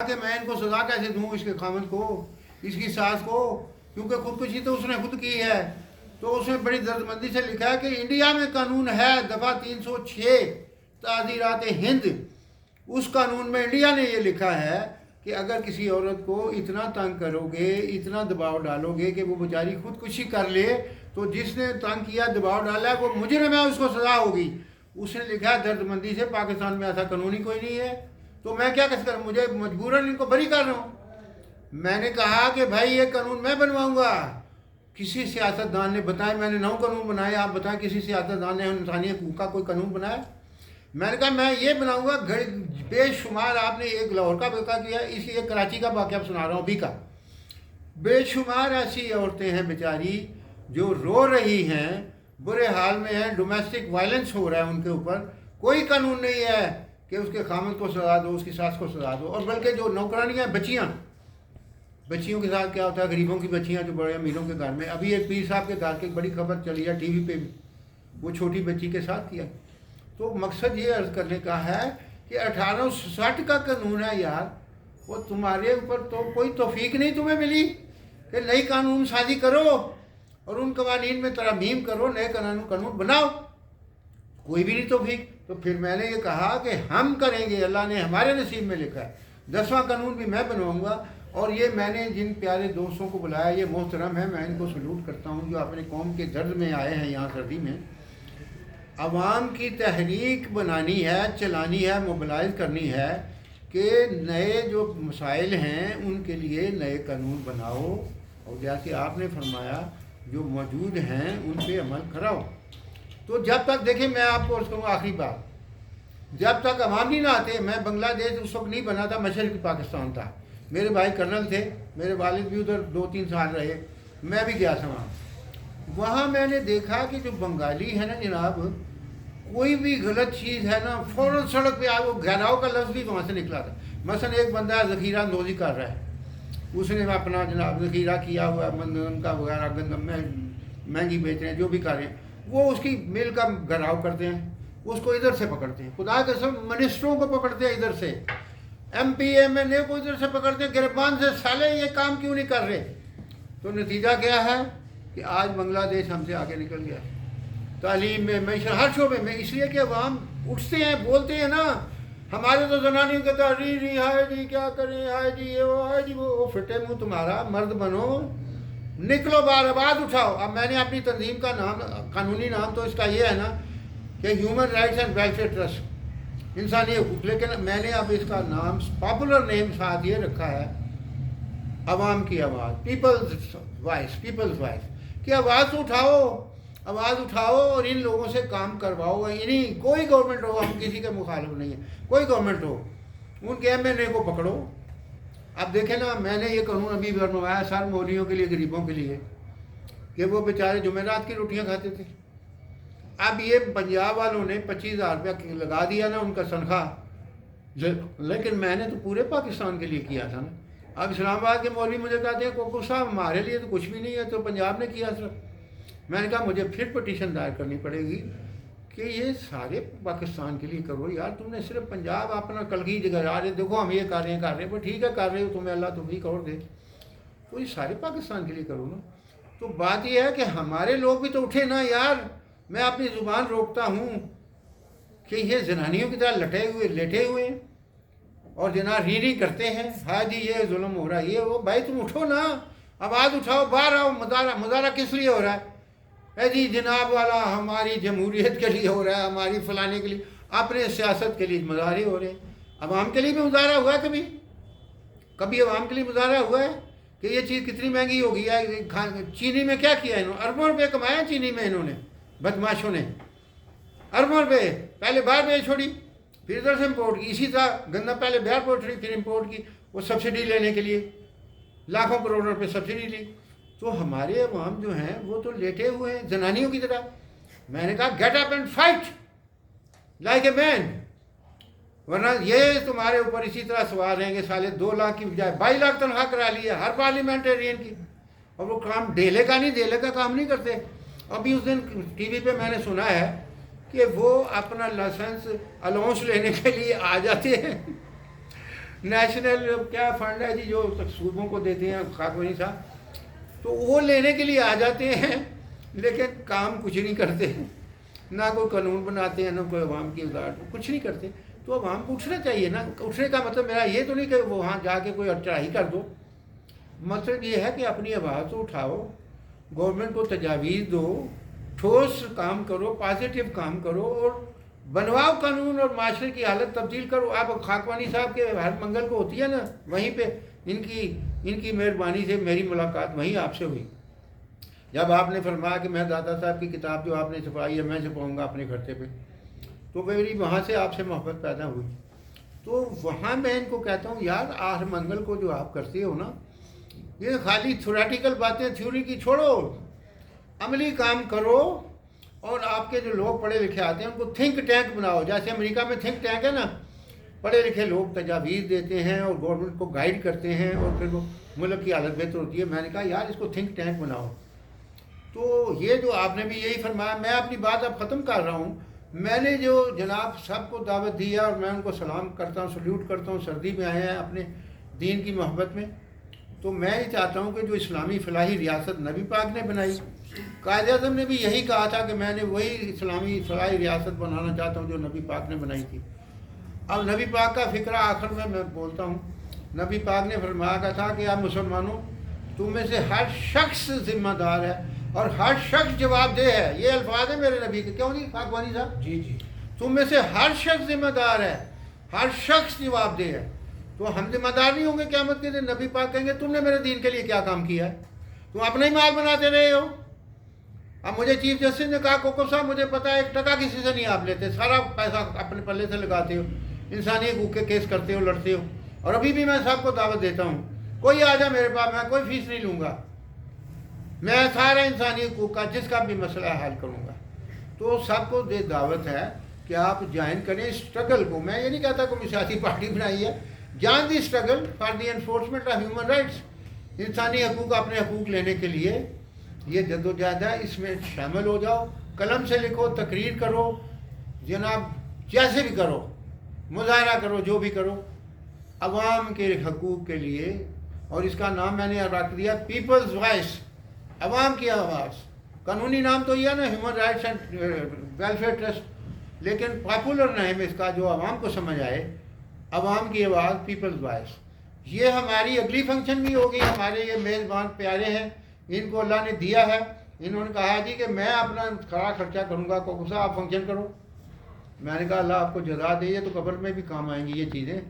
کہ میں ان کو سزا کیسے دوں اس کے خامد کو، اس کی ساس کو، کیونکہ خودکشی تو اس نے خود کی ہے۔ تو اس نے بڑی دردمندی سے لکھا ہے کہ انڈیا میں قانون ہے دفعہ 306 تعزیرات ہند، اس قانون میں انڈیا نے یہ لکھا ہے کہ اگر کسی عورت کو اتنا تنگ کرو گے، اتنا دباؤ ڈالو گے کہ وہ بیچاری خودکشی کر لے، تو جس نے تنگ کیا، دباؤ ڈالا ہے، وہ مجرم ہے، اس کو سزا ہوگی۔ اس نے لکھا ہے دردمندی سے، پاکستان میں ایسا قانون ہی کوئی نہیں ہے۔ تو میں کیا کر کروں، مجھے مجبوراً ان کو بری کر رہا ہوں۔ میں نے کہا کہ بھائی یہ قانون میں بنواؤں گا۔ کسی سیاستدان نے بتایا، میں نے 9 قانون بنائے، آپ بتائیں کسی سیاستدان نے انسانی حقوق کا کوئی قانون بنایا؟ میں نے کہا میں یہ بناؤں گا، بے شمار، آپ نے ایک لاہور کا واقعہ کیا، اسی ایک کراچی کا واقعہ سنا رہا ہوں ابھی کا۔ بے شمار ایسی عورتیں ہیں بیچاری جو رو رہی ہیں، برے حال میں ہیں، ڈومیسٹک وائلنس ہو رہا ہے ان کے اوپر، کوئی قانون نہیں ہے کہ اس کے خامد کو سزا دو، اس کی ساس کو سزا دو۔ اور بلکہ جو نوکرانیاں بچیوں کے ساتھ کیا ہوتا ہے، غریبوں کی بچیاں جو بڑے امیروں کے گھر میں، ابھی ایک پیر صاحب کے گھر کی بڑی خبر چلی ہے ٹی وی پہ بھی، وہ چھوٹی بچی کے ساتھ کیا۔ تو مقصد یہ عرض کرنے کا ہے کہ 1860 کا قانون ہے یار، وہ تمہارے اوپر تو کوئی توفیق نہیں تمہیں ملی کہ نئی قانون سازی کرو اور ان قوانین میں ترمیم کرو، نئے قانون بناؤ، کوئی بھی نہیں توفیق۔ تو پھر میں نے یہ کہا کہ ہم کریں گے، اللہ نے ہمارے نصیب میں لکھا ہے، 10واں قانون بھی میں بنواؤں گا۔ اور یہ میں نے جن پیارے دوستوں کو بلایا، یہ محترم ہے، میں ان کو سلوٹ کرتا ہوں جو اپنے قوم کے درد میں آئے ہیں یہاں سردی میں۔ عوام کی تحریک بنانی ہے، چلانی ہے، موبلائز کرنی ہے کہ نئے جو مسائل ہیں ان کے لیے نئے قانون بناؤ، اور جیسے آپ نے فرمایا جو موجود ہیں ان پہ عمل کراؤ۔ تو جب تک دیکھیں، میں آپ کو عرض کروں آخری بات، جب تک عوام نہیں نہ آتے، میں بنگلہ دیش اس وقت نہیں بنا تھا، مشرقی پاکستان تھا، میرے بھائی کرنل تھے، میرے والد بھی ادھر 2-3 سال رہے، میں بھی گیا تھا وہاں میں نے دیکھا کہ جو بنگالی ہے نا جناب، کوئی بھی غلط چیز ہے نا فوراً سڑک پہ وہ گھیراؤ کا لفظ بھی وہاں سے نکلا تھا۔ مثلا ایک بندہ ذخیرہ اندوزی کر رہا ہے، اس نے اپنا جناب ذخیرہ کیا ہوا ہے، گندم کا وغیرہ، گندم میں مہنگی بیچ رہے ہیں، جو بھی کر رہے ہیں، وہ اس کی مل کا گھراؤ کرتے ہیں، اس کو ادھر سے پکڑتے ہیں، خدا کے سب منسٹروں کو پکڑتے ہیں ادھر سے، ایم پی ایم این اے کو ادھر سے پکڑتے ہیں گربان سے، سالے یہ کام کیوں نہیں کر رہے؟ تو نتیجہ کیا ہے کہ آج بنگلہ دیش ہم سے آگے نکل گیا، تعلیم میں، معیشت، ہر شعبے میں، اس لیے کہ عوام اٹھتے ہیں، بولتے ہیں نا۔ ہمارے تو زنانیوں کہتا ری ہائے جی کیا کریں، ہائے جی یہ وہ، ہائے جی وہ فٹے منہ تمہارا، مرد بنو، نکلو باہر، آواز اٹھاؤ۔ اب میں نے اپنی تنظیم کا نام، قانونی نام تو اس کا یہ ہے نا کہ human rights and welfare trust, انسانی حقوق، لیکن میں نے اب اس کا نام پاپولر نیم ساتھ یہ رکھا ہے عوام کی آواز، پیپلز وائس کہ آواز اٹھاؤ اور ان لوگوں سے کام کرواؤ۔ انہیں کوئی گورنمنٹ ہو، ہم کسی کے مخالف نہیں ہیں، کوئی گورنمنٹ ہو، ان کے ایم این اے کو پکڑو۔ اب دیکھیں نا، میں نے یہ قانون ابھی بنوایا سر مولیوں کے لیے، غریبوں کے لیے، کہ وہ بیچارے جمعرات کی روٹیاں کھاتے تھے۔ اب یہ پنجاب والوں نے 25,000 روپیہ لگا دیا نا ان کا تنخواہ، لیکن میں نے تو پورے پاکستان کے لیے کیا تھا نا۔ اب اسلام آباد کے مولوی مجھے کہتے ہیں کوکو صاحب ہمارے لیے تو کچھ بھی نہیں ہے، تو پنجاب نے کیا صرف۔ میں نے کہا مجھے پھر پٹیشن دائر کرنی پڑے گی کہ یہ سارے پاکستان کے لیے کرو یار، تم نے صرف پنجاب اپنا کلگی جگہ آ رہے، دیکھو ہم یہ کر رہے ہیں، پر ٹھیک ہے کر رہے ہو، تمہیں اللہ توفیق اور دے، تو یہ سارے پاکستان کے لیے کرو نا۔ تو بات یہ ہے کہ ہمارے لوگ بھی تو اٹھے نا یار۔ میں اپنی زبان روکتا ہوں کہ یہ زنانیوں کی طرح لیٹے ہوئے ہیں اور جناب ری کرتے ہیں، ہاں جی یہ ظلم ہو رہا ہے، یہ وہ، بھائی تم اٹھو نا، آواز اٹھاؤ، باہر آؤ، مظاہرہ کس لیے ہو رہا ہے؟ اے جی جناب والا ہماری جمہوریت کے لیے ہو رہا ہے، ہماری فلانے کے لیے، اپنے سیاست کے لیے مظاہرے ہو رہے ہیں۔ عوام کے لیے بھی مظاہرہ ہوا ہے کبھی عوام کے لیے مظاہرہ ہوا ہے کہ یہ چیز کتنی مہنگی ہو گئی ہے؟ چینی میں کیا کیا انہوں نے؟ اربوں روپے کمایا چینی میں انہوں نے، بدماشوں نے، اربوں روپے، پہلے باہر بھیج چھوڑی، پھر ادھر سے امپورٹ کی، اسی طرح گندم پہلے باہر پہنچ رہی، پھر امپورٹ کی، وہ سبسڈی لینے کے لیے لاکھوں کروڑ روپے سبسڈی لی۔ تو ہمارے عوام جو ہیں وہ تو لیٹے ہوئے ہیں زنانیوں کی طرح۔ میں نے کہا get up and fight like a man, ورنہ یہ تمہارے اوپر اسی طرح سوال رہیں گے، سالے 2 لاکھ کی بجائے 22 لاکھ تنخواہ کرا لی ہے ہر پارلیمنٹرین کی، اور وہ کام ڈھیلے کا کام نہیں کرتے۔ ابھی اس دن ٹی وی پہ میں نے سنا ہے کہ وہ اپنا لائسنس الاؤنس لینے کے لیے آ جاتے ہیں نیشنل کیا فنڈ ہے جی جو صوبوں کو دیتے ہیں خاکوانی صاحب، تو وہ لینے کے لیے آ جاتے ہیں لیکن کام کچھ نہیں کرتے، نہ کوئی قانون بناتے ہیں، نہ کوئی عوام کی وزارت، کچھ نہیں کرتے۔ تو عوام کو اٹھنا چاہیے نا۔ اٹھنے کا مطلب میرا یہ تو نہیں کہ وہاں جا کے کوئی چڑھائی کر دو، مطلب یہ ہے کہ اپنی آواز تو اٹھاؤ، گورنمنٹ کو تجاویز دو، ٹھوس کام کرو، پازیٹیو کام کرو اور بنواؤ قانون اور معاشرے کی حالت تبدیل کرو۔ آپ خاکوانی صاحب کے ہر منگل کو ہوتی ہے نا، وہیں پہ ان کی مہربانی سے میری ملاقات وہیں آپ سے ہوئی، جب آپ نے فرمایا کہ میں دادا صاحب کی کتاب جو آپ نے چھپائی ہے میں چھپاؤں گا اپنے گھرتے پہ، تو میری وہاں سے آپ سے محبت پیدا ہوئی۔ تو وہاں میں ان کو کہتا ہوں یار ہر منگل کو جو آپ کرتے ہو نا، یہ خالی تھیوریٹیکل باتیں تھیوری کی چھوڑو، عملی کام کرو، اور آپ کے جو لوگ پڑھے لکھے آتے ہیں ان کو تھنک ٹینک بناؤ۔ جیسے امریکہ میں تھنک ٹینک ہے نا، پڑھے لکھے لوگ تجاویز دیتے ہیں اور گورنمنٹ کو گائیڈ کرتے ہیں اور پھر وہ ملک کی حالت بہتر ہوتی ہے۔ میں نے کہا یار اس کو تھنک ٹینک بناؤ۔ تو یہ جو آپ نے بھی یہی فرمایا، میں اپنی بات اب ختم کر رہا ہوں۔ میں نے جو جناب سب کو دعوت دی ہے اور میں ان کو سلام کرتا ہوں، سلیوٹ کرتا ہوں، سردی میں آئے ہیں اپنے دین کی محبت میں، تو میں یہ چاہتا ہوں کہ جو اسلامی فلاحی ریاست نبی پاک نے بنائی، قائد اعظم نے بھی یہی کہا تھا کہ میں نے وہی اسلامی فلاحی ریاست بنانا چاہتا ہوں جو نبی پاک نے بنائی تھی۔ اب نبی پاک کا فکرہ آخر میں بولتا ہوں، نبی پاک نے فرمایا تھا کہ آپ مسلمانوں تم میں سے ہر شخص ذمہ دار ہے اور ہر شخص جواب دہ ہے۔ یہ الفاظ ہیں میرے نبی کے، کیوں نہیں خاکوانی صاحب؟ جی جی، تم میں سے ہر شخص ذمہ دار ہے، ہر شخص جواب دہ ہے۔ تو ہم ذمہ دار نہیں ہوں گے قیامت کے دن؟ نبی پاک کہیں گے تم نے میرے دین کے لیے کیا کام کیا ہے؟ تم اپنا ہی مال بناتے رہے ہو۔ اب مجھے چیف جسٹس نے کہا کوکب صاحب مجھے پتا ہے 1 ٹکا کسی سے نہیں آپ لیتے، سارا پیسہ اپنے پلے سے لگاتے ہو، انسانی حقوق کے کیس کرتے ہو، لڑتے ہو، اور ابھی بھی میں سب کو دعوت دیتا ہوں کوئی آ جائے میرے پاس، میں کوئی فیس نہیں لوں گا، میں سارا انسانی حقوق کا جس کا بھی مسئلہ ہے حل کروں گا۔ تو سب کو یہ دعوت ہے کہ آپ جوائن کریں اسٹرگل کو۔ میں یہ نہیں کہتا کوئی سیاسی پارٹی بنائی ہے، join the struggle for the enforcement of human rights, انسانی حقوق اپنے حقوق لینے کے لیے یہ جدوجہد ہے، اس میں شامل ہو جاؤ، قلم سے لکھو، تقریر کرو، جناب جیسے بھی کرو، مظاہرہ کرو، جو بھی کرو عوام کے حقوق کے لیے۔ اور اس کا نام میں نے رکھ دیا پیپلز وائس، عوام کی آواز۔ قانونی نام تو یہ ہے نا human rights and welfare trust, لیکن پاپولر نیم اس کا جو عوام کو سمجھ آئے، عوام کی آواز، پیپلز وائس۔ یہ ہماری اگلی فنکشن بھی ہوگی۔ ہمارے یہ میزبان پیارے ہیں، ان کو اللہ نے دیا ہے، انہوں نے کہا جی کہ میں اپنا کھڑا خرچہ کروں گا، کوکب صاحب آپ فنکشن کرو۔ میں نے کہا اللہ آپ کو جزا دے، یہ تو قبر میں بھی کام آئیں گی یہ چیزیں۔